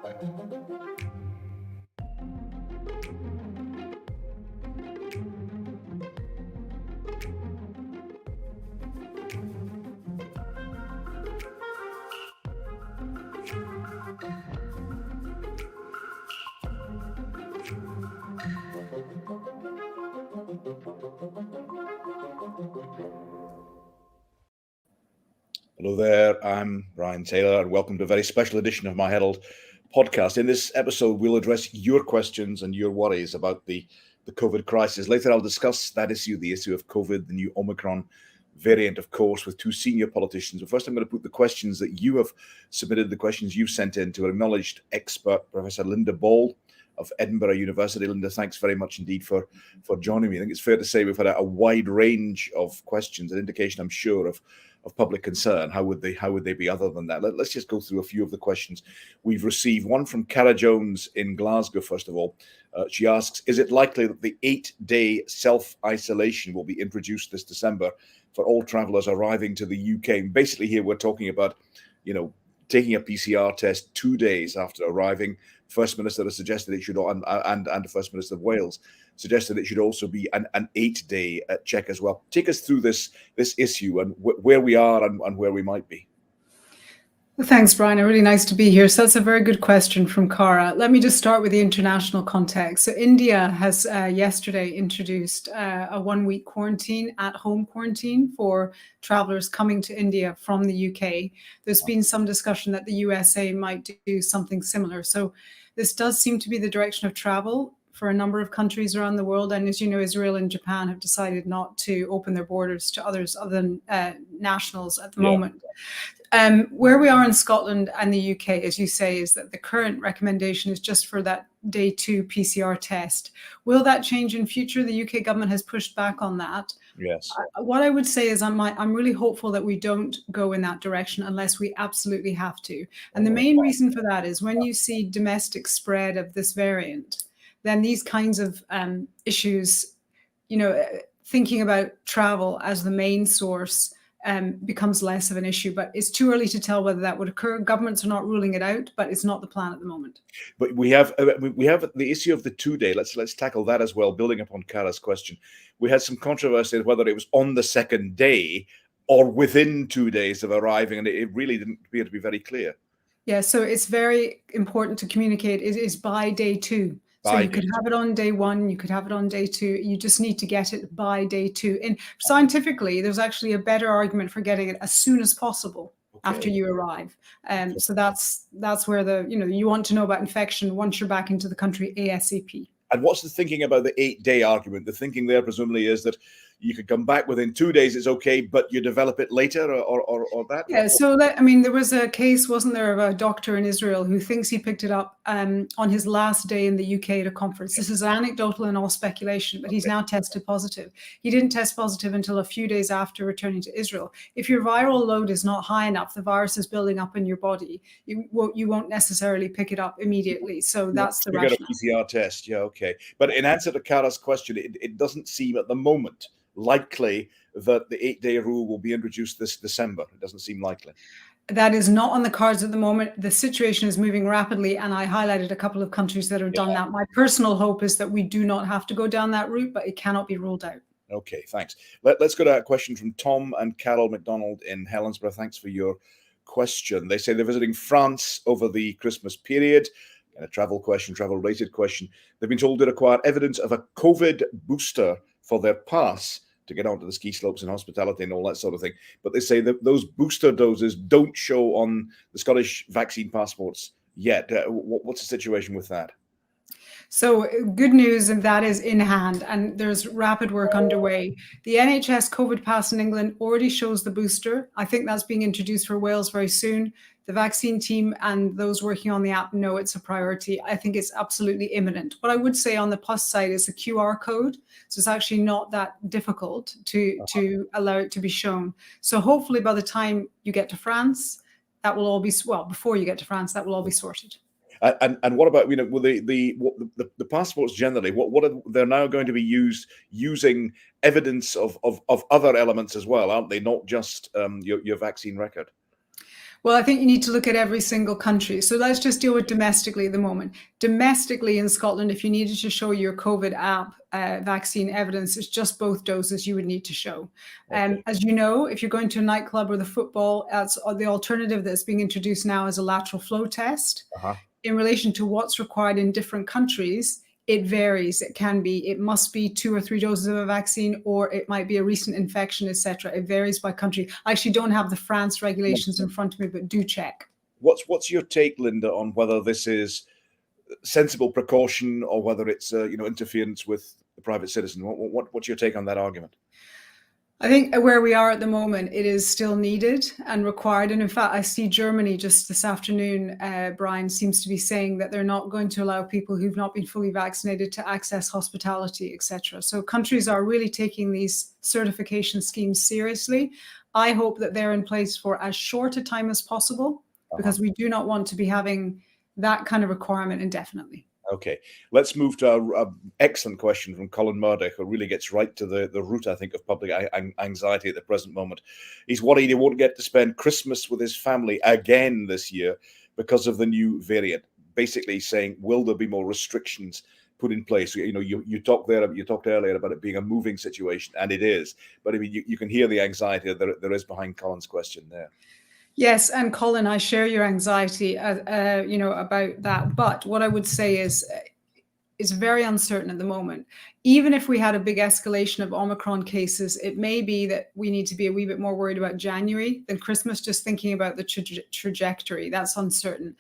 Hello there, I'm Brian Taylor, and welcome to a very special edition of my Herald podcast. In this episode, we'll address your questions and your worries about the COVID crisis. Later, I'll discuss that issue, the issue of COVID, the new Omicron variant, of course, with two senior politicians. But first, I'm going to put the questions that you have submitted, the questions you've sent in, to an acknowledged expert, Professor Linda Ball of Edinburgh University. Linda, thanks very much indeed for joining me. I think it's fair to say we've had a wide range of questions, an indication, I'm sure, of public concern. How would they be other than that? Let's just go through a few of the questions we've received. One from Cara Jones in Glasgow, first of all. She asks, is it likely that the 8-day self-isolation will be introduced this December for all travellers arriving to the UK? And basically here we're talking about, taking a PCR test 2 days after arriving. First Minister has suggested it should, and the First Minister of Wales suggested it should also be an 8-day check as well. Take us through this issue and where we are and where we might be. Well, thanks, Brian. Really nice to be here. So that's a very good question from Cara. Let me just start with the international context. So India has yesterday introduced a 1-week quarantine, at-home quarantine for travellers coming to India from the UK. There's been some discussion that the USA might do something similar. So this does seem to be the direction of travel for a number of countries around the world. And as you know, Israel and Japan have decided not to open their borders to others other than nationals at the moment. Where we are in Scotland and the UK, as you say, is that the current recommendation is just for that day 2 PCR test. Will that change in future? The UK government has pushed back on that. Yes. What I would say is I'm really hopeful that we don't go in that direction unless we absolutely have to. And the main reason for that is when you see domestic spread of this variant, then these kinds of issues, thinking about travel as the main source becomes less of an issue. But it's too early to tell whether that would occur. Governments are not ruling it out, but it's not the plan at the moment. But we have the issue of the 2-day. Let's tackle that as well, building upon Cara's question. We had some controversy whether it was on the second day or within 2 days of arriving, and it really didn't appear to be very clear. Yeah, so it's very important to communicate. It is by day 2. So you could have it on day 1, you could have it on day 2. You just need to get it by day 2. And scientifically, there's actually a better argument for getting it as soon as possible after you arrive. So that's where you want to know about infection once you're back into the country ASAP. And what's the thinking about the 8-day argument? The thinking there presumably is that you could come back within 2 days, it's okay, but you develop it later or that? Yeah, so there was a case, wasn't there, of a doctor in Israel who thinks he picked it up on his last day in the UK at a conference. This is anecdotal and all speculation, but he's now tested positive. He didn't test positive until a few days after returning to Israel. If your viral load is not high enough, the virus is building up in your body, you won't necessarily pick it up immediately. So that's the rationale. You get a PCR test, yeah, okay. But in answer to Cara's question, it doesn't seem at the moment likely that the 8-day rule will be introduced this December. It doesn't seem likely. That is not on the cards at the moment. The situation is moving rapidly, and I highlighted a couple of countries that have done that. My personal hope is that we do not have to go down that route, but it cannot be ruled out. Okay, thanks. Let's go to a question from Tom and Carol McDonald in Helensburgh. Thanks for your question. They say they're visiting France over the Christmas period. And a travel-related question. They've been told to require evidence of a COVID booster for their pass to get onto the ski slopes and hospitality and all that sort of thing. But they say that those booster doses don't show on the Scottish vaccine passports yet. What's the situation with that? So good news, and that is in hand, and there's rapid work underway. The NHS COVID pass in England already shows the booster. I think that's being introduced for Wales very soon. The vaccine team and those working on the app know it's a priority. I think it's absolutely imminent. What I would say on the plus side is a QR code. So it's actually not that difficult to allow it to be shown. So hopefully by the time you get to France, that will all be, before you get to France, that will all be sorted. And what about the passports generally? What are they're now going to be using evidence of other elements as well, aren't they? Not just your vaccine record. Well, I think you need to look at every single country. So let's just deal with domestically at the moment. Domestically in Scotland, if you needed to show your COVID app vaccine evidence, it's just both doses you would need to show. Okay. As you know, if you're going to a nightclub or the football, the alternative that's being introduced now is a lateral flow test. Uh-huh. In relation to what's required in different countries, it varies. It must be 2 or 3 doses of a vaccine, or it might be a recent infection, etc. It varies by country. I actually don't have the France regulations in front of me, but do check. What's your take, Linda, on whether this is sensible precaution or whether it's interference with the private citizen? What's your take on that argument? I think where we are at the moment, it is still needed and required. And in fact, I see Germany just this afternoon, Brian, seems to be saying that they're not going to allow people who've not been fully vaccinated to access hospitality, etc. So countries are really taking these certification schemes seriously. I hope that they're in place for as short a time as possible, because we do not want to be having that kind of requirement indefinitely. Okay, let's move to our excellent question from Colin Murdoch, who really gets right to the root, I think, of public anxiety at the present moment. He's worried he won't get to spend Christmas with his family again this year because of the new variant. Basically saying, will there be more restrictions put in place? You talked earlier about it being a moving situation, and it is. But I mean, you can hear the anxiety that there is behind Colin's question there. Yes, and Colin, I share your anxiety, about that. But what I would say is very uncertain at the moment. Even if we had a big escalation of Omicron cases, it may be that we need to be a wee bit more worried about January than Christmas, just thinking about the trajectory. That's uncertain.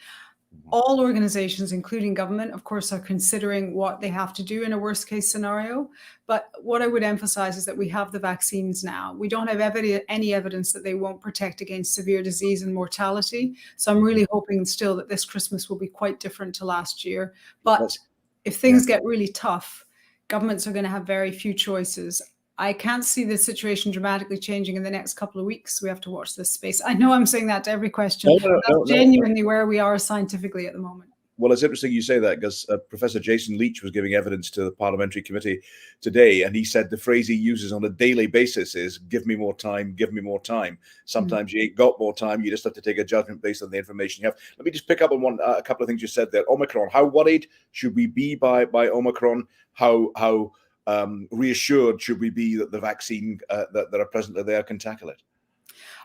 All organizations, including government, of course, are considering what they have to do in a worst case scenario. But what I would emphasize is that we have the vaccines now. We don't have any evidence that they won't protect against severe disease and mortality. So I'm really hoping still that this Christmas will be quite different to last year. But if things get really tough, governments are going to have very few choices. I can't see the situation dramatically changing in the next couple of weeks. We have to watch this space. I know I'm saying that to every question. That's genuinely where we are scientifically at the moment. Well, it's interesting you say that, because Professor Jason Leach was giving evidence to the Parliamentary Committee today, and he said the phrase he uses on a daily basis is, give me more time, give me more time. Sometimes you ain't got more time, you just have to take a judgment based on the information you have. Let me just pick up on a couple of things you said there. Omicron, how worried should we be by Omicron? How reassured should we be that the vaccine that are presently there can tackle it?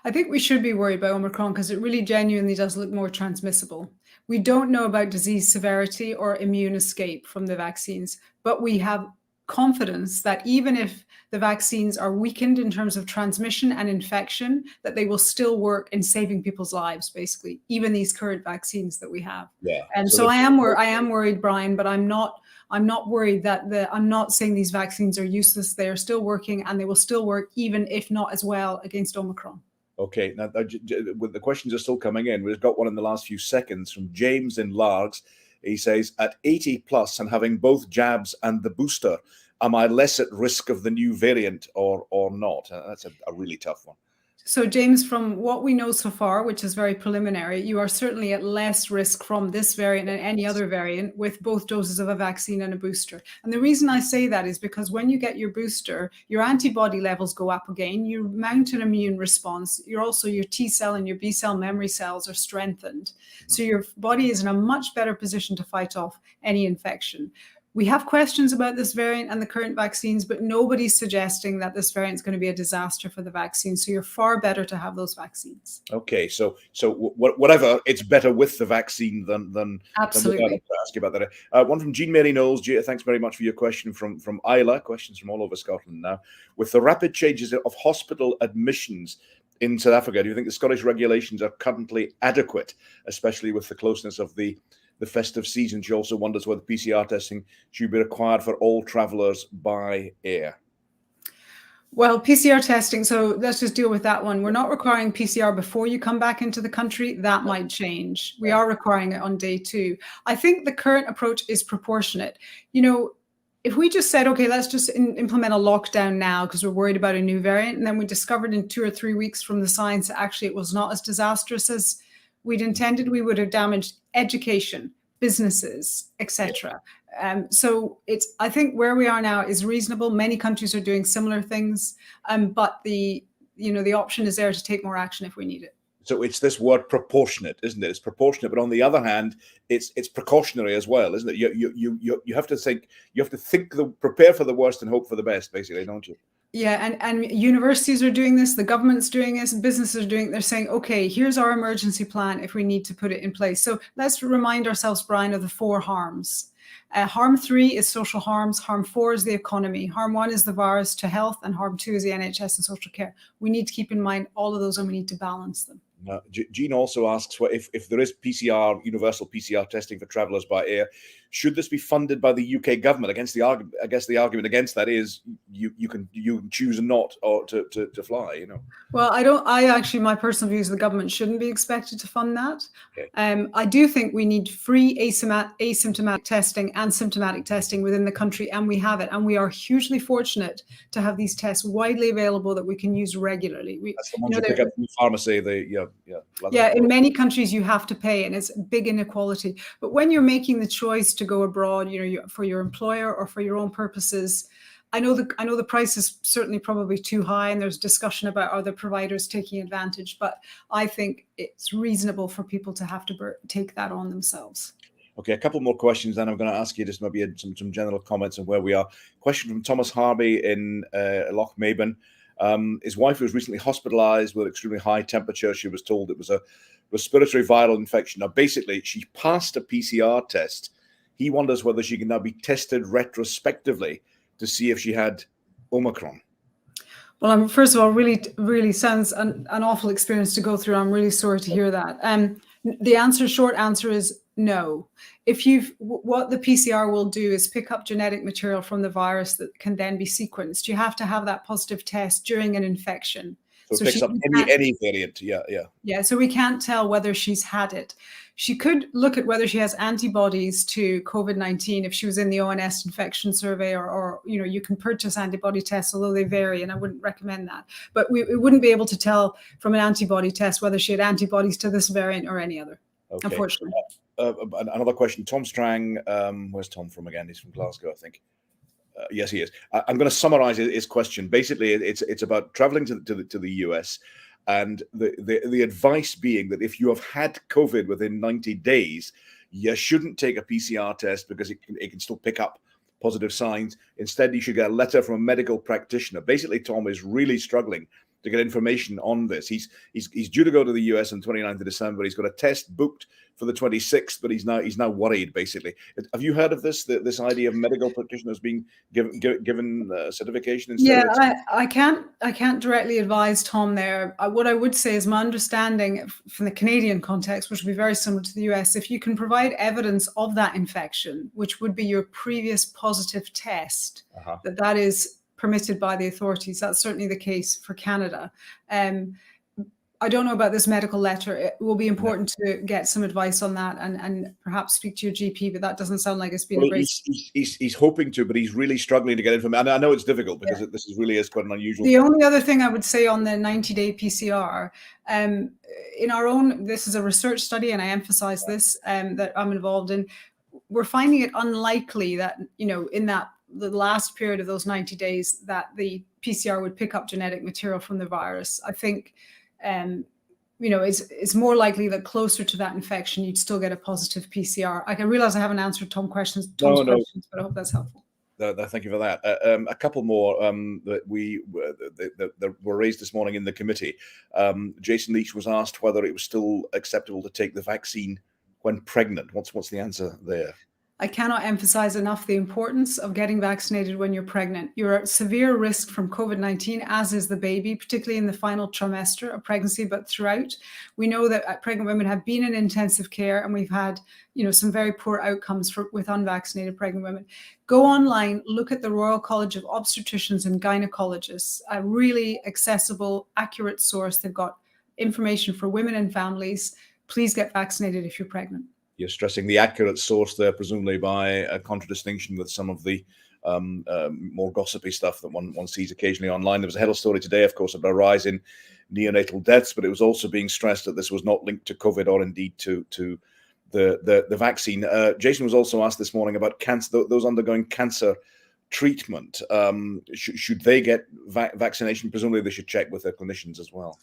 I think we should be worried by Omicron because it really genuinely does look more transmissible. We don't know about disease severity or immune escape from the vaccines, but we have confidence that even if the vaccines are weakened in terms of transmission and infection, that they will still work in saving people's lives, basically, even these current vaccines that we have. Yeah. And so I am worried, Brian, but I'm not worried that I'm not saying these vaccines are useless. They are still working, and they will still work, even if not as well, against Omicron. Okay, now the questions are still coming in. We've got one in the last few seconds from James in Largs. He says, at 80 plus and having both jabs and the booster, am I less at risk of the new variant or not? That's a really tough one. So, James, from what we know so far, which is very preliminary, you are certainly at less risk from this variant and any other variant with both doses of a vaccine and a booster. And the reason I say that is because when you get your booster, your antibody levels go up again, you mount an immune response, your T cell and your B cell memory cells are strengthened. So your body is in a much better position to fight off any infection. We have questions about this variant and the current vaccines, but nobody's suggesting that this variant is going to be a disaster for the vaccine. So you're far better to have those vaccines. Okay, so whatever, it's better with the vaccine than absolutely. Than ask you about that. One from Jean Mary Knowles. Thanks very much for your question from Isla. Questions from all over Scotland now. With the rapid changes of hospital admissions in South Africa, do you think the Scottish regulations are currently adequate, especially with the closeness of the festive season? She also wonders whether PCR testing should be required for all travellers by air. Well, PCR testing, so let's just deal with that one. We're not requiring PCR before you come back into the country. That might change. We are requiring it on day 2. I think the current approach is proportionate. If we just said, okay, let's just implement a lockdown now because we're worried about a new variant, and then we discovered in 2 or 3 weeks from the science that actually it was not as disastrous as we'd intended, we would have damaged education, businesses, etc. So I think where we are now is reasonable. Many countries are doing similar things, but the option is there to take more action if we need it. So it's this word proportionate, isn't it? It's proportionate, but on the other hand, it's precautionary as well, isn't it? You have to think, prepare for the worst and hope for the best, basically, don't you? Yeah, and universities are doing this, the government's doing this, businesses are doing it. They're saying, okay, here's our emergency plan if we need to put it in place. So let's remind ourselves, Brian, of the 4 harms. Harm 3 is social harms. Harm 4 is the economy. Harm 1 is the virus to health, and harm 2 is the NHS and social care. We need to keep in mind all of those, and we need to balance them. Jean also asks, well, if there is universal PCR testing for travellers by air, should this be funded by the UK government? I guess the argument against that is you can choose not or to fly. You know. Well, my personal view is the government shouldn't be expected to fund that. Okay. I do think we need free asymptomatic testing and symptomatic testing within the country, and we have it. And we are hugely fortunate to have these tests widely available that we can use regularly. That's the ones you pick up from the pharmacy. In many countries you have to pay, and it's big inequality. But when you're making the choice to go abroad, for your employer or for your own purposes, I know the price is certainly probably too high, and there's discussion about other providers taking advantage. But I think it's reasonable for people to have to take that on themselves. Okay, a couple more questions, then I'm going to ask you just maybe some general comments on where we are. Question from Thomas Harvey in Loch Maben. His wife was recently hospitalized with extremely high temperature. She was told it was a respiratory viral infection. Now, basically, she passed a PCR test. He wonders whether she can now be tested retrospectively to see if she had Omicron. Well, first of all, really sounds an awful experience to go through. I'm really sorry to hear that. The short answer is no. What the PCR will do is pick up genetic material from the virus that can then be sequenced. You have to have that positive test during an infection. So it picks up any variant. Yeah. So we can't tell whether she's had it. She could look at whether she has antibodies to COVID-19 if she was in the ONS infection survey, or you can purchase antibody tests, although they vary, and I wouldn't recommend that. But we wouldn't be able to tell from an antibody test whether she had antibodies to this variant or any other, okay. Unfortunately. Another question, Tom Strang. Where's Tom from again? He's from Glasgow, I think. Yes, he is. I'm going to summarize his question. Basically, it's about traveling to the US, and the advice being that if you have had COVID within 90 days, you shouldn't take a PCR test because it can still pick up positive signs. Instead, you should get a letter from a medical practitioner. Basically, Tom is really struggling to get information on this. He's due to go to the US on 29th of December. He's got a test booked for the 26th, but he's now worried, basically. Have you heard of this idea of medical practitioners being given certification instead? Yeah, I can't directly advise Tom there. What I would say is my understanding from the Canadian context, which would be very similar to the US, if you can provide evidence of that infection, which would be your previous positive test, that is permitted by the authorities. That's certainly the case for Canada. I don't know about this medical letter. It will be important to get some advice on that and perhaps speak to your GP, but that doesn't sound like it's been a great... He's hoping to, but he's really struggling to get information. I know it's difficult because this is quite an unusual... The only other thing I would say on the 90-day PCR, in our own, this is a research study, and I emphasize this, that I'm involved in, we're finding it unlikely that, in the last period of those 90 days that the PCR would pick up genetic material from the virus. I think, it's more likely that closer to that infection, you'd still get a positive PCR. I can realize I haven't answered Tom's questions, but I hope that's helpful. Thank you for that. A couple more that were raised this morning in the committee. Jason Leach was asked whether it was still acceptable to take the vaccine when pregnant. What's the answer there? I cannot emphasize enough the importance of getting vaccinated when you're pregnant. You're at severe risk from COVID-19, as is the baby, particularly in the final trimester of pregnancy, but throughout. We know that pregnant women have been in intensive care, and we've had, some very poor outcomes with unvaccinated pregnant women. Go online, look at the Royal College of Obstetricians and Gynecologists, a really accessible, accurate source. They've got information for women and families. Please get vaccinated if you're pregnant. You're stressing the accurate source there, presumably by a contradistinction with some of the more gossipy stuff that one sees occasionally online. There was a headline story today, of course, about a rise in neonatal deaths, but it was also being stressed that this was not linked to COVID or indeed to the vaccine. Jason was also asked this morning about cancer, those undergoing cancer treatment. Should they get vaccination? Presumably they should check with their clinicians as well.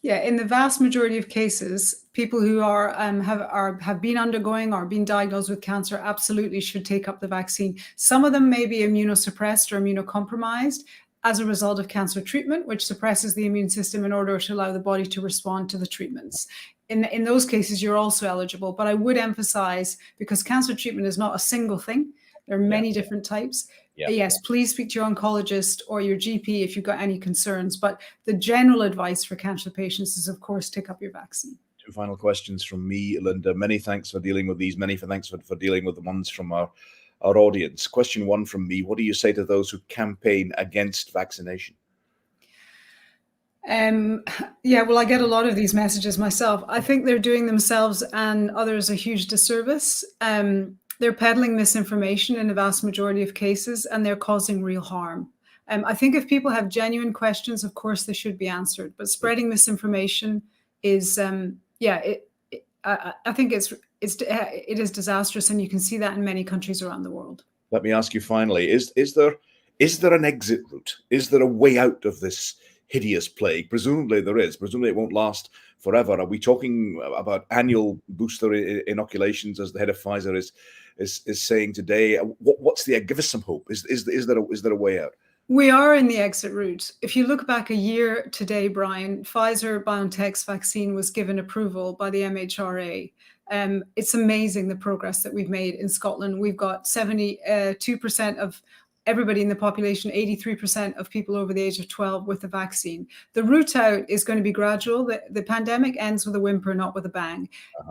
Yeah, in the vast majority of cases, people who have been undergoing or been diagnosed with cancer absolutely should take up the vaccine. Some of them may be immunosuppressed or immunocompromised as a result of cancer treatment, which suppresses the immune system in order to allow the body to respond to the treatments. In those cases, you're also eligible. But I would emphasize, because cancer treatment is not a single thing, there are many different types. Yes, please speak to your oncologist or your GP if you've got any concerns. But the general advice for cancer patients is, of course, take up your vaccine. Two final questions from me, Linda. Many thanks for dealing with these. Many thanks for dealing with the ones from our audience. Question one from me: what do you say to those who campaign against vaccination? Well, I get a lot of these messages myself. I think they're doing themselves and others a huge disservice. They're peddling misinformation in the vast majority of cases, and they're causing real harm. I think if people have genuine questions, of course, they should be answered. But spreading misinformation is, I think it is disastrous, and you can see that in many countries around the world. Let me ask you finally: is there an exit route? Is there a way out of this hideous plague? Presumably there is. Presumably it won't last forever. Are we talking about annual booster inoculations, as the head of Pfizer is saying today? What's the? Give us some hope. Is there a way out? We are in the exit route. If you look back a year today, Brian, Pfizer-BioNTech's vaccine was given approval by the MHRA. It's amazing the progress that we've made in Scotland. We've got 72% of everybody in the population, 83% of people over the age of 12 with the vaccine. The route out is going to be gradual. The pandemic ends with a whimper, not with a bang.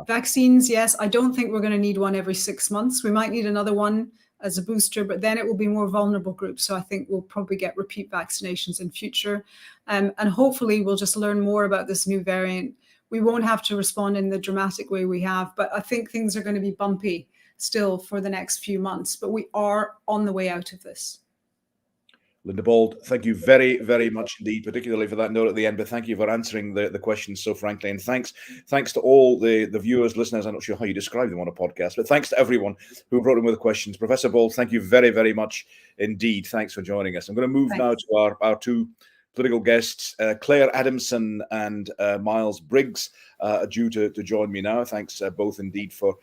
Vaccines, yes, I don't think we're going to need one every 6 months. We might need another one as a booster, but then it will be more vulnerable groups. So I think we'll probably get repeat vaccinations in future. And hopefully we'll just learn more about this new variant. We won't have to respond in the dramatic way we have, but I think things are going to be bumpy still for the next few months, but we are on the way out of this. Linda Bald, thank you very, very much indeed, particularly for that note at the end, but thank you for answering the questions so frankly. And thanks to all the viewers, listeners. I'm not sure how you describe them on a podcast, but thanks to everyone who wrote in with the questions. Professor Bald, thank you very, very much indeed. Thanks for joining us. I'm going to move now to our two political guests, Claire Adamson and Miles Briggs, are due to join me now. Thanks both indeed for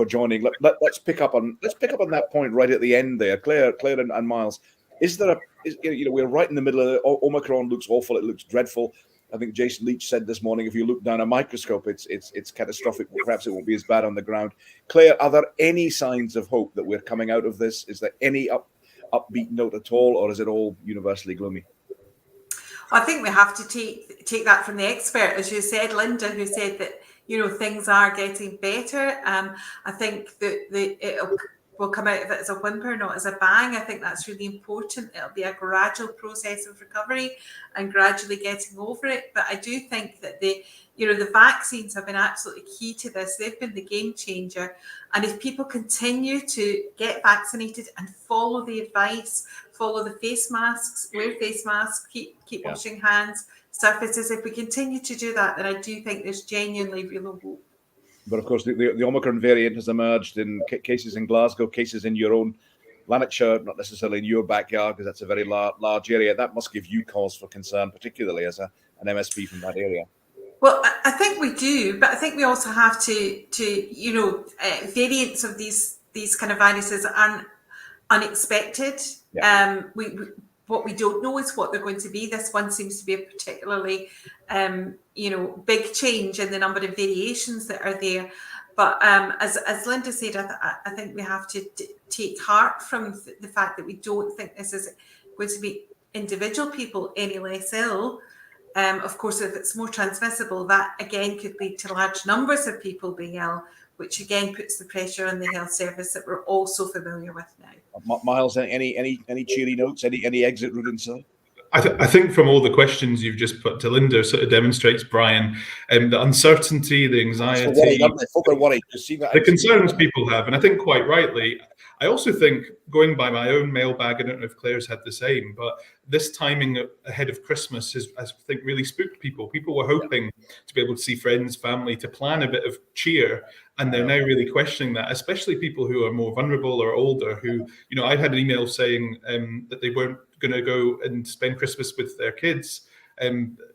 joining. Let's pick up on that point right at the end there. Claire and Miles, we're right in the middle of it. Omicron looks awful. It looks dreadful. I think Jason Leach said this morning, if you look down a microscope, it's catastrophic. Perhaps it won't be as bad on the ground. Claire, are there any signs of hope that we're coming out of this? Is there any upbeat note at all, or is it all universally gloomy? I think we have to take that from the expert, as you said, Linda, who said that things are getting better. I think that we'll come out of it as a whimper, not as a bang. I think that's really important. It'll be a gradual process of recovery and gradually getting over it. But I do think that the vaccines have been absolutely key to this. They've been the game changer. And if people continue to get vaccinated and follow the advice, follow the face masks, wear face masks, keep washing hands, surfaces, if we continue to do that, then I do think there's genuinely real hope. But of course, the Omicron variant has emerged in cases in Glasgow, cases in your own Lanarkshire, not necessarily in your backyard, because that's a very large area. That must give you cause for concern, particularly as an MSP from that area. Well, I think we do, but I think we also have to variants of these kind of viruses are unexpected. Yeah. What we don't know is what they're going to be. This one seems to be a particularly, big change in the number of variations that are there. But as Linda said, I think we have to take heart from the fact that we don't think this is going to be individual people any less ill. Of course, if it's more transmissible, that again could lead to large numbers of people being ill, which again puts the pressure on the health service that we're all so familiar with now. Miles, any cheery notes, any exit route inside? I think from all the questions you've just put to Linda sort of demonstrates, Brian, the uncertainty, the anxiety, the concerns people have. And I think quite rightly, I also think, going by my own mailbag, I don't know if Claire's had the same, but this timing ahead of Christmas has, I think, really spooked people. People were hoping to be able to see friends, family, to plan a bit of cheer. And they're now really questioning that, especially people who are more vulnerable or older, who, I had an email saying that they weren't going to go and spend Christmas with their kids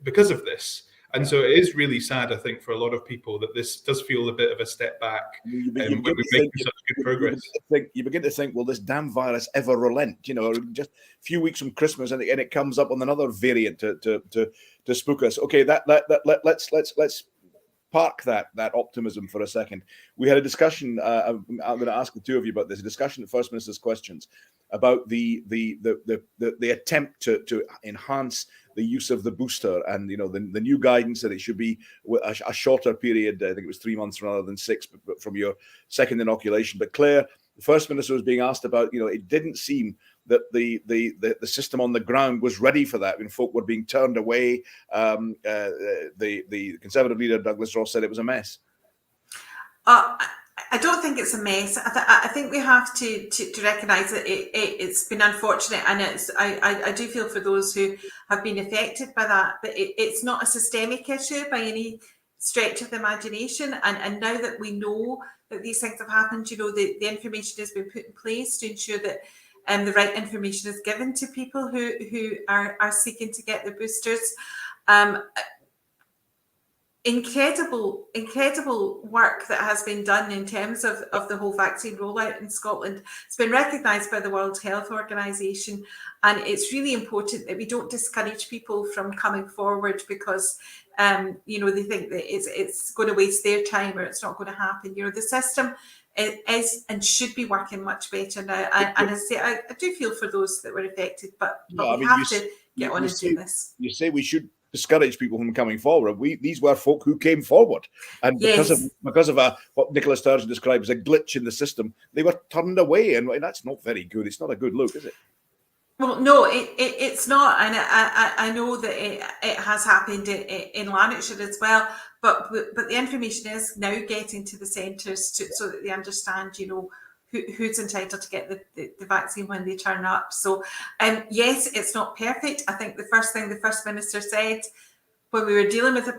because of this. And so it is really sad, I think, for a lot of people that this does feel a bit of a step back when we're making such good progress. You begin to think, will this damn virus ever relent? Just a few weeks from Christmas, and it comes up on another variant to spook us. Okay, let's park that optimism for a second. We had a discussion. I'm going to ask the two of you about this. A discussion at First Minister's Questions about the attempt to enhance the use of the booster, and the new guidance that it should be a shorter period. I think it was 3 months rather than 6, but from your second inoculation. But Claire, the First Minister, was being asked about. It didn't seem that the system on the ground was ready for that. When folk were being turned away, the Conservative leader Douglas Ross said it was a mess. I don't think it's a mess. I think we have to recognise that it's been unfortunate, and I do feel for those who have been affected by that. But it's not a systemic issue by any stretch of the imagination. And now that we know that these things have happened, the information has been put in place to ensure that the right information is given to people who are seeking to get their boosters. Incredible work that has been done in terms of the whole vaccine rollout in Scotland. It's been recognised by the World Health Organization, and it's really important that we don't discourage people from coming forward because they think that it's going to waste their time or it's not going to happen. The system is and should be working much better now. And I say I do feel for those that were affected, but we have to get on and do this. You say we should discourage people from coming forward. These were folk who came forward, and because of what Nicola Sturgeon described as a glitch in the system, they were turned away, and that's not very good. It's not a good look, is it? Well, no, it's not, and I know that it has happened in Lanarkshire as well. But the information is now getting to the centres so that they understand, who's entitled to get the vaccine when they turn up. So, yes, it's not perfect. I think the first thing the First Minister said when we were dealing with the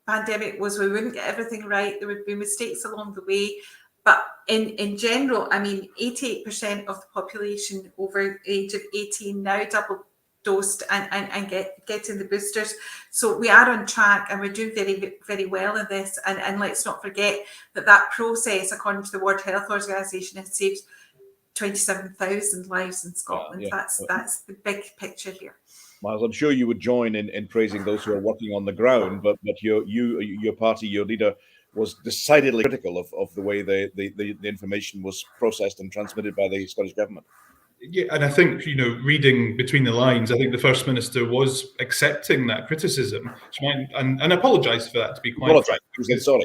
pandemic was we wouldn't get everything right. There would be mistakes along the way. But in general, 88% of the population over the age of 18 now double dosed and getting the boosters. So we are on track, and we're doing very, very well in this. And let's not forget that process, according to the World Health Organization, has saved 27,000 lives in Scotland. That's the big picture here. Miles, I'm sure you would join in praising those who are working on the ground, but your party, your leader, was decidedly critical of the way the information was processed and transmitted by the Scottish Government. Yeah, and I think, reading between the lines, I think the First Minister was accepting that criticism and apologised for that, to be quite frank. Sorry.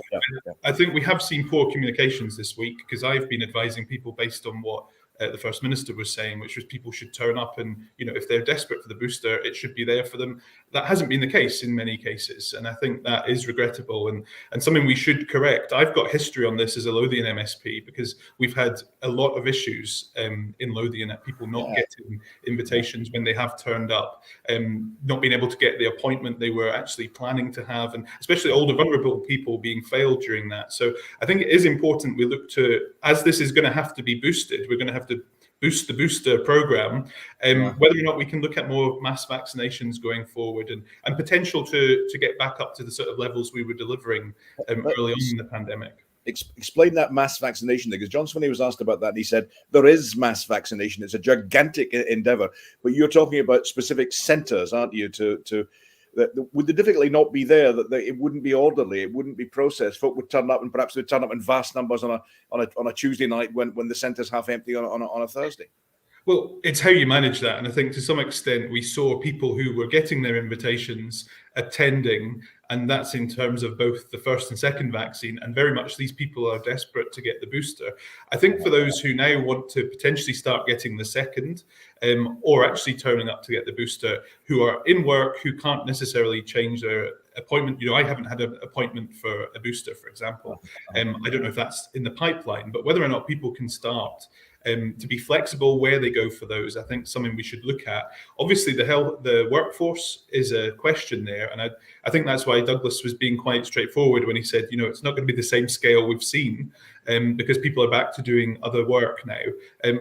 I think we have seen poor communications this week, because I've been advising people based on what the First Minister was saying, which was people should turn up and, if they're desperate for the booster, it should be there for them. That hasn't been the case in many cases. And I think that is regrettable and something we should correct. I've got history on this as a Lothian MSP, because we've had a lot of issues in Lothian at people not getting invitations when they have turned up, not being able to get the appointment they were actually planning to have, and especially older vulnerable people being failed during that. So I think it is important we look to, as this is going to have to be boosted, we're going to have to boost the booster program, whether or not we can look at more mass vaccinations going forward and potential to get back up to the sort of levels we were delivering early on in the pandemic. Explain that mass vaccination thing, because John Swinney was asked about that, and he said there is mass vaccination. It's a gigantic endeavour, but you're talking about specific centres, aren't you? Would the difficulty not be there that it wouldn't be orderly, it wouldn't be processed? Folk would turn up, and perhaps they'd turn up in vast numbers on a Tuesday night when the centre's half empty on a Thursday. Well, it's how you manage that. And I think to some extent we saw people who were getting their invitations attending, and that's in terms of both the first and second vaccine, and very much these people are desperate to get the booster. I think for those who now want to potentially start getting the second, or actually turning up to get the booster, who are in work, who can't necessarily change their appointment. I haven't had an appointment for a booster, for example. I don't know if that's in the pipeline, but whether or not people can start to be flexible where they go for those, I think something we should look at. Obviously, the workforce is a question there. there. And I think that's why Douglas was being quite straightforward when he said, it's not going to be the same scale we've seen, because people are back to doing other work now.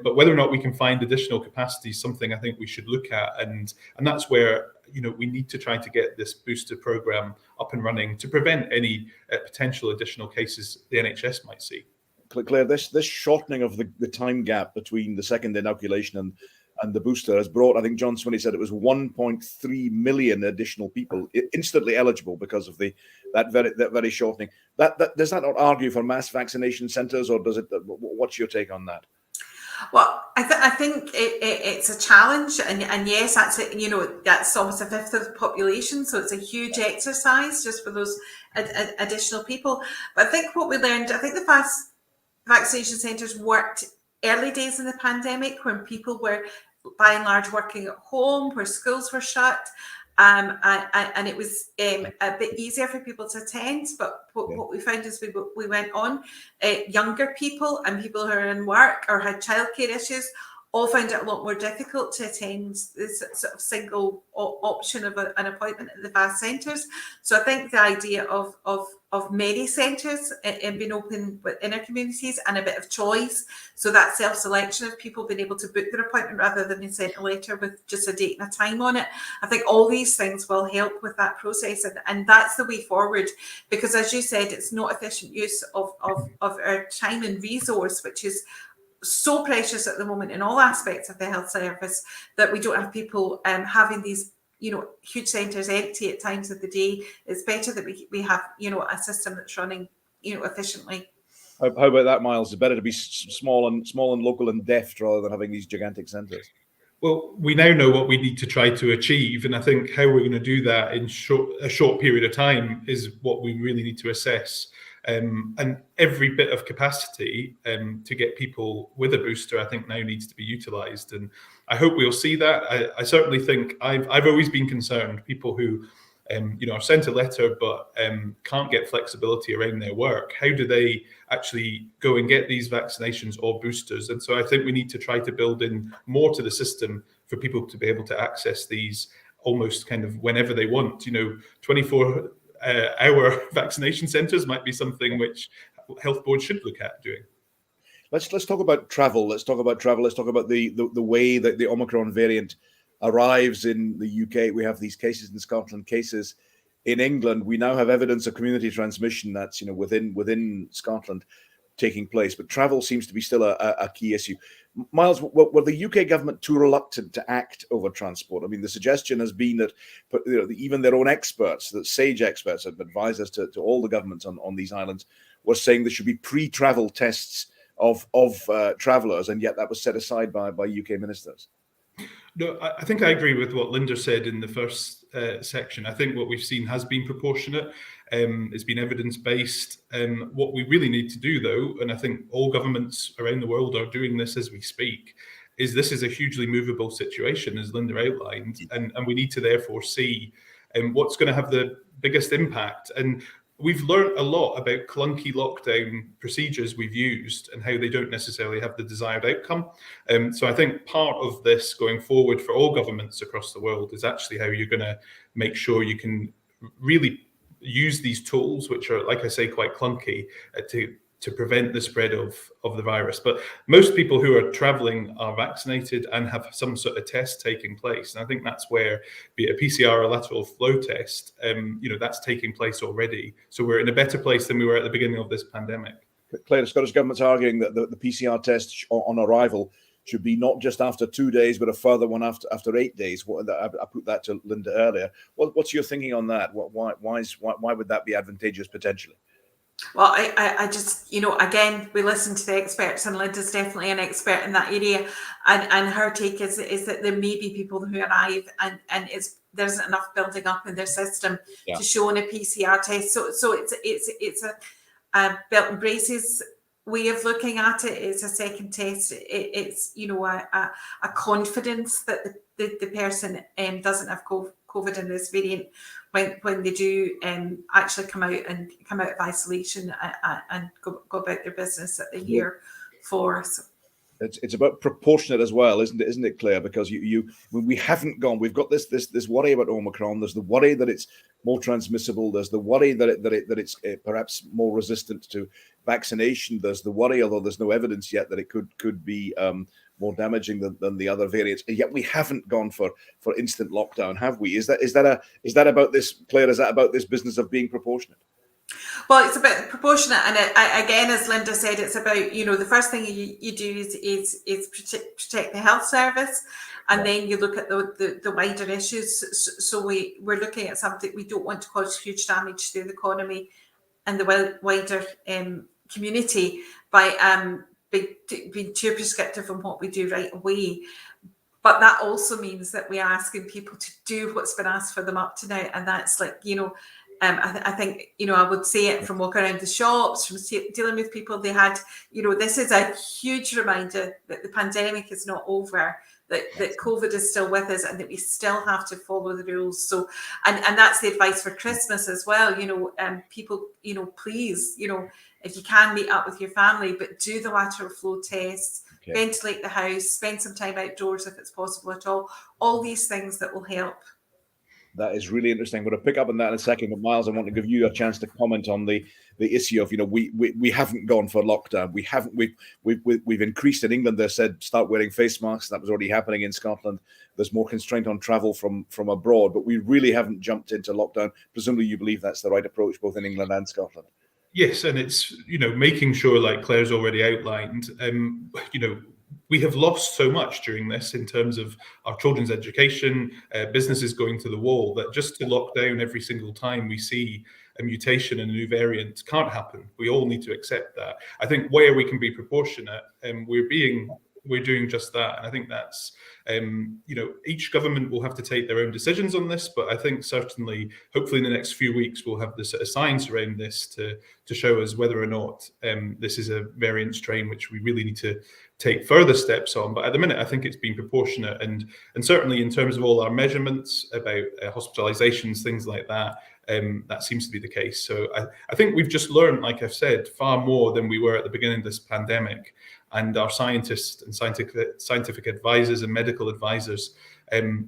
But whether or not we can find additional capacity is something I think we should look at. And that's where, we need to try to get this booster program up and running to prevent any potential additional cases the NHS might see. Claire, this shortening of the time gap between the second inoculation and the booster has brought, I think John Swinney said it was 1.3 million additional people instantly eligible because of that very shortening. That does that not argue for mass vaccination centres, or does it? What's your take on that? Well, I think it's a challenge, and yes, that's it. That's almost a fifth of the population, so it's a huge exercise just for those additional people. But I think what we learned, I think the fast vaccination centres worked early days in the pandemic when people were by and large working at home, where schools were shut. And it was a bit easier for people to attend, but what we found as we went on, younger people and people who are in work or had childcare issues all found it a lot more difficult to attend this sort of single option of an appointment at the fast centres. So I think the idea of many centres and being open within our communities and a bit of choice, so that self-selection of people being able to book their appointment rather than being sent a letter with just a date and a time on it, I think all these things will help with that process, and that's the way forward, because as you said, it's not efficient use of our time and resource, which is so precious at the moment in all aspects of the health service, that we don't have people having these huge centres empty at times of the day. It's better that we have a system that's running efficiently. How about that, Miles? It's better to be small and local and deft rather than having these gigantic centres. Well, we now know what we need to try to achieve, and I think how we're going to do that in a short period of time is what we really need to assess. And every bit of capacity to get people with a booster, I think, now needs to be utilised, and I hope we'll see that. I certainly think I've always been concerned people who are sent a letter but can't get flexibility around their work. How do they actually go and get these vaccinations or boosters? And so I think we need to try to build in more to the system for people to be able to access these almost kind of whenever they want. 24 hour vaccination centres might be something which health boards should look at doing. Let's talk about travel. Let's talk about the way that the Omicron variant arrives in the UK. We have these cases in Scotland, cases in England. We now have evidence of community transmission that's within Scotland taking place, but travel seems to be still a key issue. Miles, were the UK government too reluctant to act over transport? I mean, the suggestion has been that even their own experts, the SAGE experts, advisors to all the governments on these islands, were saying there should be pre-travel tests of travellers, and yet that was set aside by UK ministers. No, I think I agree with what Linda said in the first section. I think what we've seen has been proportionate. It's been evidence-based. What we really need to do, though, and I think all governments around the world are doing this as we speak, is this is a hugely movable situation, as Linda outlined, and we need to therefore see what's going to have the biggest impact. And we've learned a lot about clunky lockdown procedures we've used and how they don't necessarily have the desired outcome. So I think part of this going forward for all governments across the world is actually how you're going to make sure you can really use these tools, which are, like I say, quite clunky, to prevent the spread of the virus. But most people who are traveling are vaccinated and have some sort of test taking place. And I think that's where, be it a PCR or a lateral flow test, that's taking place already. So we're in a better place than we were at the beginning of this pandemic. Claire, the Scottish Government's arguing that the PCR test on arrival should be not just after 2 days, but a further one after 8 days. I put that to Linda earlier. What's your thinking on that? Why would that be advantageous potentially? Well, I just, again, we listen to the experts, and Linda's definitely an expert in that area. And her take is that there may be people who arrive and there isn't enough building up in their system to show on a PCR test. So it's a belt and braces way of looking at it. It's a second test. It's a confidence that the person doesn't have COVID in this variant when they do actually come out of isolation and go about their business that they're here for. So. It's about proportionate as well, isn't it? Isn't it, Claire? Because we haven't gone. We've got this worry about Omicron. There's the worry that it's more transmissible. There's the worry that it's perhaps more resistant to vaccination. There's the worry, although there's no evidence yet, that it could be more damaging than the other variants. And yet we haven't gone for instant lockdown, have we? Is that about this, Claire? Is that about this business of being proportionate? Well, it's about proportionate, and again, as Linda said, it's about, the first thing you do is protect the health service, and then you look at the wider issues. So we're looking at something. We don't want to cause huge damage to the economy and the wider community by being too prescriptive on what we do right away. But that also means that we are asking people to do what's been asked for them up to now, and that's like, I think, I would say it from walking around the shops, from dealing with people. They had, this is a huge reminder that the pandemic is not over, that COVID is still with us, and that we still have to follow the rules. So, and that's the advice for Christmas as well. People, please, if you can, meet up with your family, but do the lateral flow tests, ventilate the house, spend some time outdoors if it's possible at all these things that will help. That is really interesting. I'm going to pick up on that in a second. But Miles, I want to give you a chance to comment on the issue of, we haven't gone for lockdown. We've increased in England. They said start wearing face masks. That was already happening in Scotland. There's more constraint on travel from abroad, but we really haven't jumped into lockdown. Presumably you believe that's the right approach, both in England and Scotland. Yes, and it's, making sure, like Claire's already outlined, we have lost so much during this in terms of our children's education, businesses going to the wall, that just to lock down every single time we see a mutation and a new variant can't happen. We all need to accept that. I think where we can be proportionate, we're doing just that. And I think that's, each government will have to take their own decisions on this, but I think certainly, hopefully in the next few weeks, we'll have the sort of science around this to show us whether or not this is a variant strain which we really need to take further steps on. But at the minute, I think it's been proportionate, and certainly in terms of all our measurements about hospitalizations, things like that, that seems to be the case. So I think we've just learned, like I've said, far more than we were at the beginning of this pandemic. And our scientists and scientific advisors and medical advisors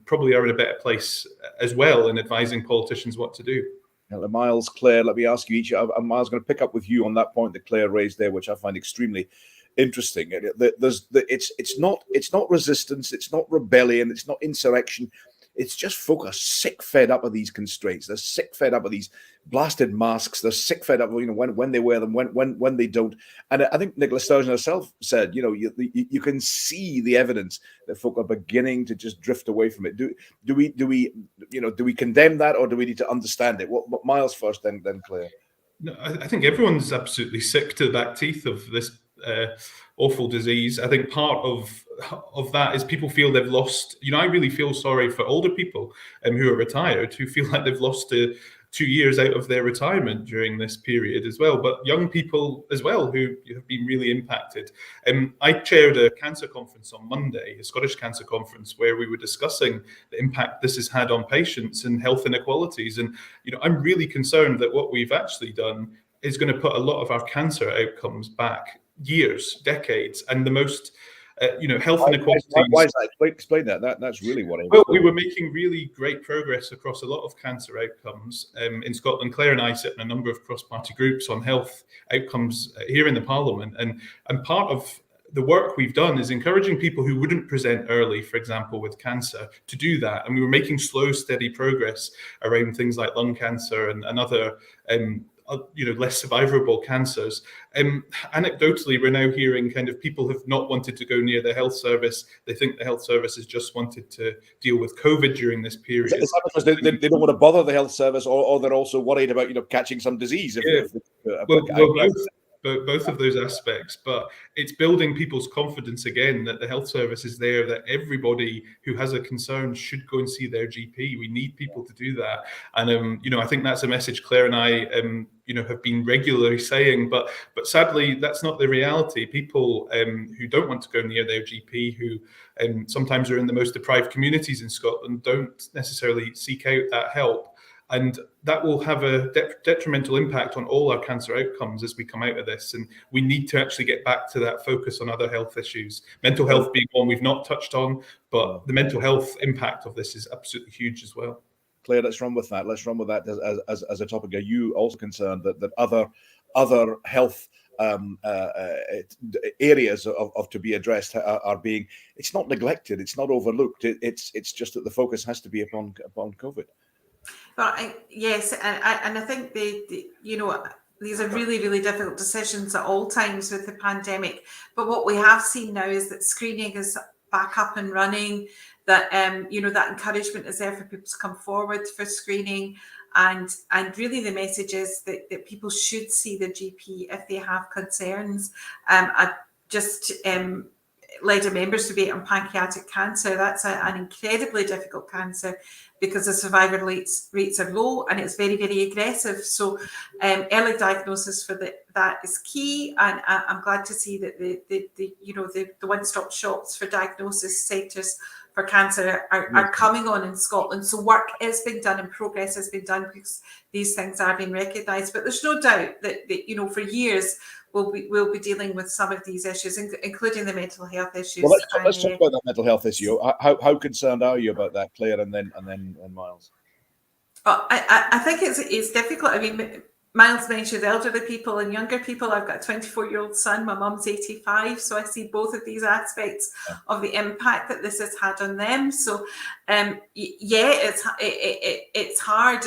probably are in a better place as well in advising politicians what to do. Now, Miles, Claire, let me ask you each. Miles, going to pick up with you on that point that Claire raised there, which I find extremely interesting. It's not resistance, it's not rebellion, it's not insurrection. It's just folk are sick, fed up of these constraints. They're sick, fed up of these blasted masks. They're sick, fed up of when they wear them, when they don't. And I think Nicola Sturgeon herself said, you can see the evidence that folk are beginning to just drift away from it. Do we condemn that, or do we need to understand it? What Miles first, then Claire? No, I think everyone's absolutely sick to the back teeth of this awful disease. I think part of that is people feel they've lost. I really feel sorry for older people who are retired, who feel like they've lost 2 years out of their retirement during this period as well. But young people as well who have been really impacted. I chaired a cancer conference on Monday, a Scottish cancer conference, where we were discussing the impact this has had on patients and health inequalities. And I'm really concerned that what we've actually done is going to put a lot of our cancer outcomes back years, decades, and the most health inequalities. Why is that? Explain that. That's really what I. Well, we were making really great progress across a lot of cancer outcomes in Scotland. Claire and I sit in a number of cross-party groups on health outcomes here in the Parliament, and part of the work we've done is encouraging people who wouldn't present early, for example, with cancer, to do that. And we were making slow, steady progress around things like lung cancer and other less survivable cancers. Anecdotally, we're now hearing kind of people have not wanted to go near the health service. They think the health service has just wanted to deal with COVID during this period. Is that because they don't want to bother the health service, or they're also worried about catching some disease? Both of those aspects, but it's building people's confidence again that the health service is there, that everybody who has a concern should go and see their GP. We need people to do that. And, I think that's a message Claire and I, have been regularly saying, but sadly, that's not the reality. People who don't want to go near their GP, who sometimes are in the most deprived communities in Scotland, don't necessarily seek out that help. And that will have a detrimental impact on all our cancer outcomes as we come out of this. And we need to actually get back to that focus on other health issues. Mental health being one we've not touched on, but the mental health impact of this is absolutely huge as well. Claire, let's run with that. Let's run with that as a topic. Are you also concerned that other health areas of to be addressed are being, it's not neglected, it's not overlooked, it's just that the focus has to be upon COVID? Well, yes, and I think these are really, really difficult decisions at all times with the pandemic. But what we have seen now is that screening is back up and running, that that encouragement is there for people to come forward for screening, and really the message is that people should see their GP if they have concerns. I just led a members debate on pancreatic cancer. That's an incredibly difficult cancer because the survival rates are low and it's very, very aggressive. So early diagnosis for that is key. And I'm glad to see that the one-stop shops for diagnosis centres for cancer are coming on in Scotland. So work is being done and progress has been done because these things are being recognised. But there's no doubt that for years we'll be dealing with some of these issues, including the mental health issues. Well, let's talk about that mental health issue. How concerned are you about that, Claire, and then Miles? I think it's difficult. I mean, Miles mentioned elderly people and younger people. I've got a 24-year-old son. My mum's 85, so I see both of these aspects of the impact that this has had on them. So, it's hard,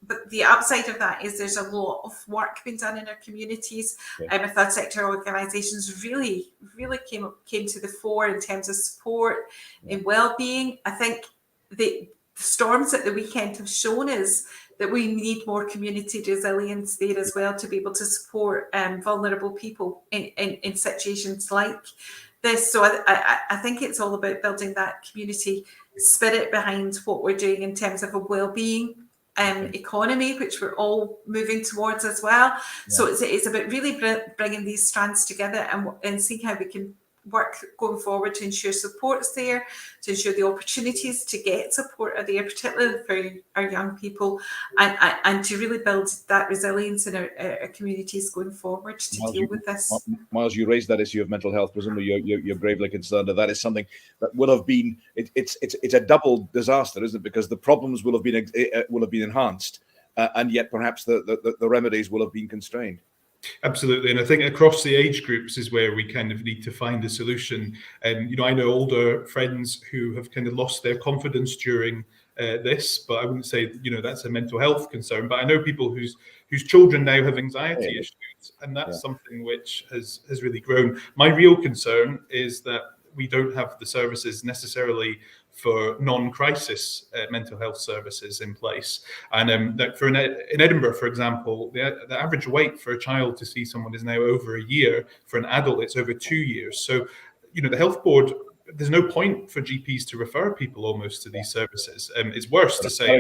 but the upside of that is there's a lot of work being done in our communities. Third sector organisations really, really came to the fore in terms of support and well-being. I think the storms at the weekend have shown us that we need more community resilience there as well to be able to support vulnerable people in situations like this. So I think it's all about building that community spirit behind what we're doing in terms of a well-being economy, which we're all moving towards as well. So it's about really bringing these strands together and seeing how we can work going forward to ensure support's there, to ensure the opportunities to get support are there, particularly for our young people, and to really build that resilience in our communities going forward to deal with this. Miles, you raised that issue of mental health. Presumably you're gravely concerned that is something that will have been, it's a double disaster, isn't it? Because the problems will have been enhanced, and yet perhaps the remedies will have been constrained. Absolutely, and I think across the age groups is where we kind of need to find a solution. And I know older friends who have kind of lost their confidence during this, but I wouldn't say that's a mental health concern. But I know people whose children now have anxiety issues, and that's something which has really grown. My real concern is that we don't have the services necessarily for non-crisis mental health services in place. And in Edinburgh, for example, the average wait for a child to see someone is now over a year. For an adult, it's over 2 years. So, the health board, there's no point for GPs to refer people almost to these services. It's worse to say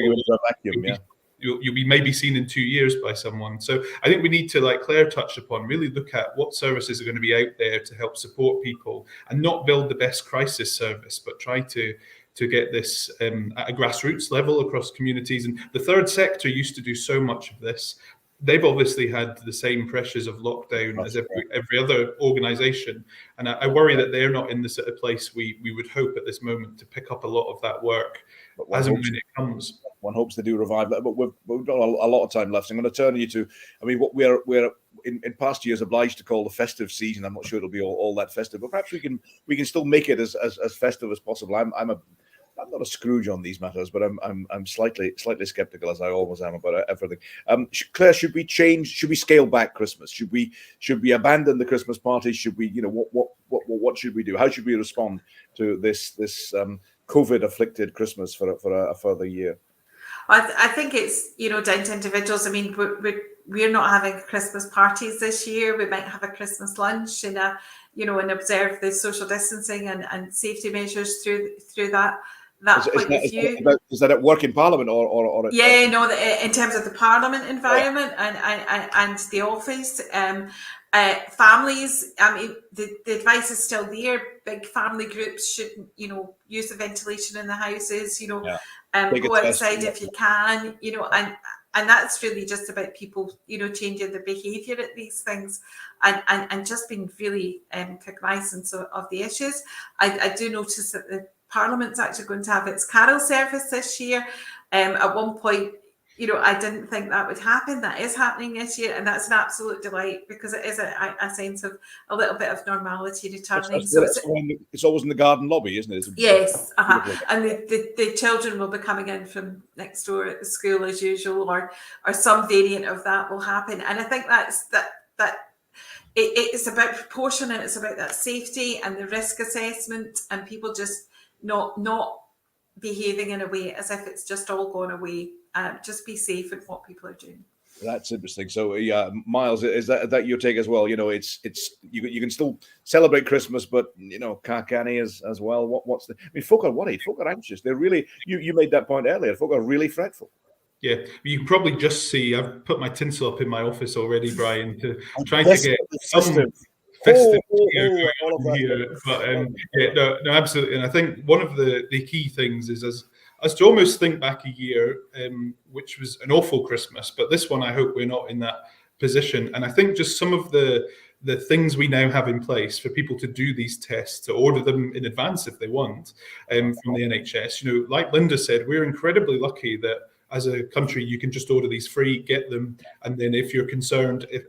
you'll be maybe seen in 2 years by someone. So I think we need to, like Claire touched upon, really look at what services are going to be out there to help support people and not build the best crisis service, but try to get this at a grassroots level across communities. And the third sector used to do so much of this. They've obviously had the same pressures of lockdown as every other organisation. And I worry that they're not in the sort of place we would hope at this moment to pick up a lot of that work as and when it comes. One hopes they do revive that, but we've got a lot of time left. So I'm going to turn you to, what we're in past years obliged to call the festive season. I'm not sure it'll be all that festive, but perhaps we can still make it as festive as possible. I'm not a Scrooge on these matters, but I'm slightly skeptical, as I always am, about everything. Claire, should we change? Should we scale back Christmas? Should we abandon the Christmas party? Should we, what should we do? How should we respond to this COVID afflicted Christmas for a further year? I think it's down to individuals. I mean, we're not having Christmas parties this year. We might have a Christmas lunch and and observe the social distancing and safety measures through that point of view. Is that at work in Parliament or in terms of the Parliament environment and the office. Families, the advice is still there. Big family groups shouldn't, use the ventilation in the houses, Go outside if you can, and that's really just about people, changing their behaviour at these things and just being really cognizant of the issues. I do notice that the Parliament's actually going to have its carol service this year. At one point, I didn't think that would happen. That is happening this year, and that's an absolute delight because it is a sense of a little bit of normality returning. It's always in the garden lobby, isn't it? Yes, and the children will be coming in from next door at the school as usual, or some variant of that will happen. And I think it's about proportion, and it's about that safety and the risk assessment, and people just not behaving in a way as if it's just all gone away. Just be safe in what people are doing. That's interesting. So yeah, Miles, is that your take as well? It's you can still celebrate Christmas, but Carcani as well. What's folk are worried, folk are anxious. They're really you made that point earlier. Folk are really fretful. Yeah, you can probably just see I've put my tinsel up in my office already, Brian, to try to get some festive here. But no, absolutely. And I think one of the key things is as to almost think back a year, which was an awful Christmas, but this one I hope we're not in that position. And I think just some of the things we now have in place for people to do these tests, to order them in advance if they want, from the NHS. Like Linda said, we're incredibly lucky that as a country you can just order these free, get them, and then if you're concerned, if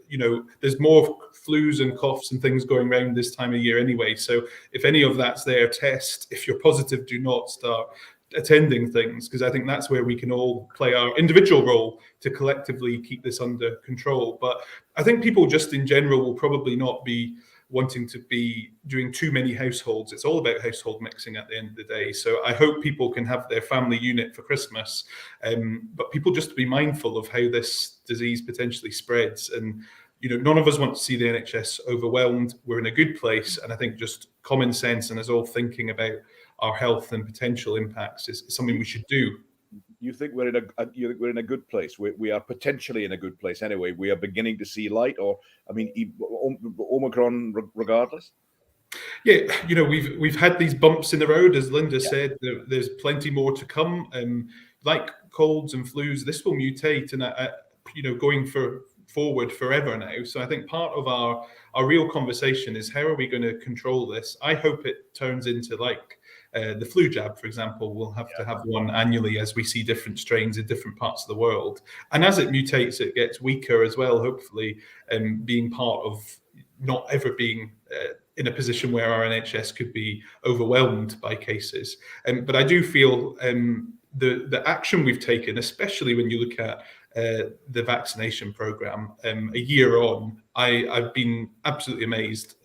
there's more flus and coughs and things going around this time of year anyway. So if any of that's there, test. If you're positive, do not start attending things, because I think that's where we can all play our individual role to collectively keep this under control. But I think people just in general will probably not be wanting to be doing too many households. It's all about household mixing at the end of the day. So I hope people can have their family unit for Christmas, but people just to be mindful of how this disease potentially spreads. And none of us want to see the NHS overwhelmed. We're in a good place, and I think just common sense and us all thinking about our health and potential impacts is something we should do. You think we're in a good place? We are potentially in a good place anyway. We are beginning to see light, or Omicron regardless. Yeah, we've had these bumps in the road, as Linda said. There's plenty more to come. Like colds and flus, this will mutate and going forward forever now. So I think part of our real conversation is how are we going to control this? I hope it turns into like the flu jab, for example. We'll have to have one annually as we see different strains in different parts of the world. And as it mutates, it gets weaker as well, hopefully, being part of not ever being in a position where our NHS could be overwhelmed by cases. But I do feel the action we've taken, especially when you look at the vaccination program, a year on, I've been absolutely amazed.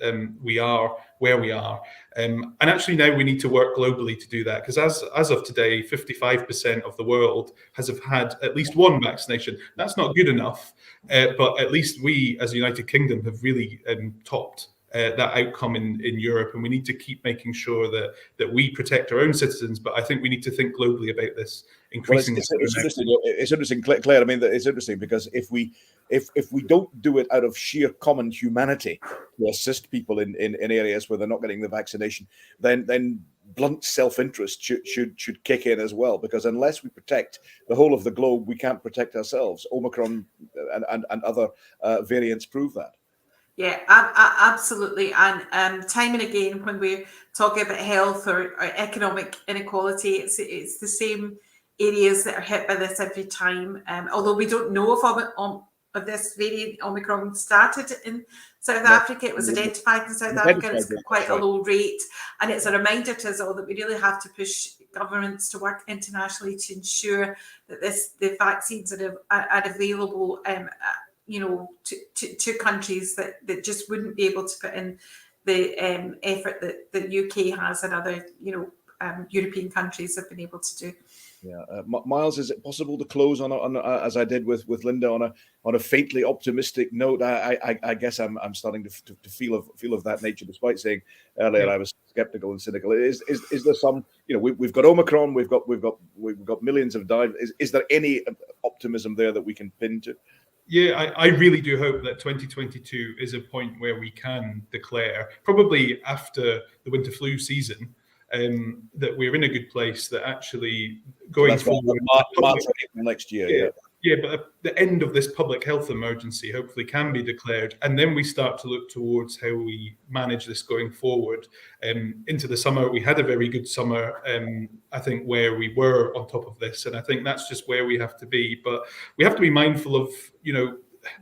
We are where we are. And actually now we need to work globally to do that, because as of today, 55% of the world have had at least one vaccination. That's not good enough, but at least we as a United Kingdom have really topped that outcome in Europe, and we need to keep making sure that we protect our own citizens. But I think we need to think globally about this. It's interesting, Claire. I mean, it's interesting because if we don't do it out of sheer common humanity to assist people in areas where they're not getting the vaccination, then blunt self-interest should kick in as well. Because unless we protect the whole of the globe, we can't protect ourselves. Omicron and other variants prove that. Yeah, absolutely. And time and again, when we're talking about health or economic inequality, it's the same areas that are hit by this every time. Although we don't know if this variant Omicron started in South Africa, it was identified in South Africa, and it's quite a low rate. And it's a reminder to us all that we really have to push governments to work internationally to ensure that the vaccines are available. To countries that just wouldn't be able to put in the effort that the UK has and other European countries have been able to do. Yeah, Miles, is it possible to close on as I did with Linda on a faintly optimistic note? I guess I'm starting to feel of that nature, despite saying earlier I was skeptical and cynical. Is there some? We've got Omicron, we've got millions of died. Is there any optimism there that we can pin to? Yeah, I really do hope that 2022 is a point where we can declare, probably after the winter flu season, that we're in a good place, that actually going forward March next year. Yeah, but at the end of this public health emergency hopefully can be declared, and then we start to look towards how we manage this going forward. Into the summer, we had a very good summer, I think, where we were on top of this, and I think that's just where we have to be. But we have to be mindful of,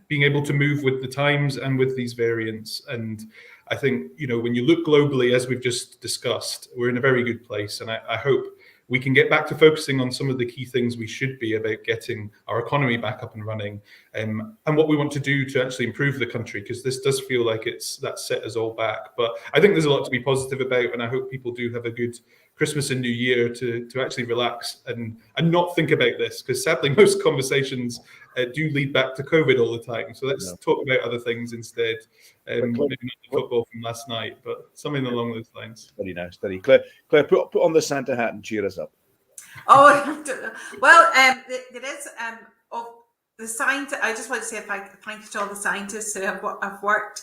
being able to move with the times and with these variants. And I think, when you look globally, as we've just discussed, we're in a very good place, and I hope we can get back to focusing on some of the key things we should be about getting our economy back up and running, and what we want to do to actually improve the country, because this does feel like that set us all back. But I think there's a lot to be positive about, and I hope people do have a good Christmas and New Year to actually relax and not think about this, because sadly most conversations do lead back to COVID all the time. So let's talk about other things instead. Maybe not the football from last night, but something along those lines. Steady. Claire, put on the Santa hat and cheer us up. Oh, well, there is of the science. I just want to say thank you to all the scientists who have worked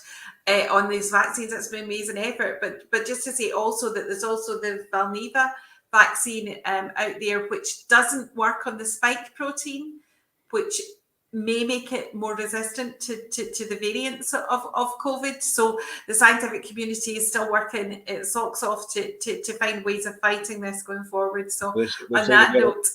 on these vaccines. It's been an amazing effort. But just to say also that there's also the Valneva vaccine out there, which doesn't work on the spike protein, which may make it more resistant to the variants of COVID. So the scientific community is still working its socks off to find ways of fighting this going forward. So on that note,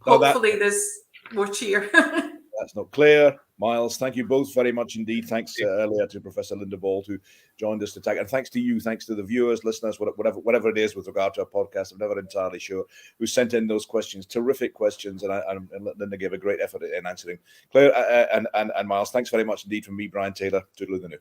hopefully there's more cheer. That's not clear. Miles, thank you both very much indeed. Thanks earlier to Professor Linda Bald, who joined us to talk, and thanks to you, thanks to the viewers, listeners, whatever it is with regard to our podcast. I'm never entirely sure who sent in those questions. Terrific questions, and Linda gave a great effort in answering. Claire and Miles, thanks very much indeed from me, Brian Taylor. Toodaloo the new.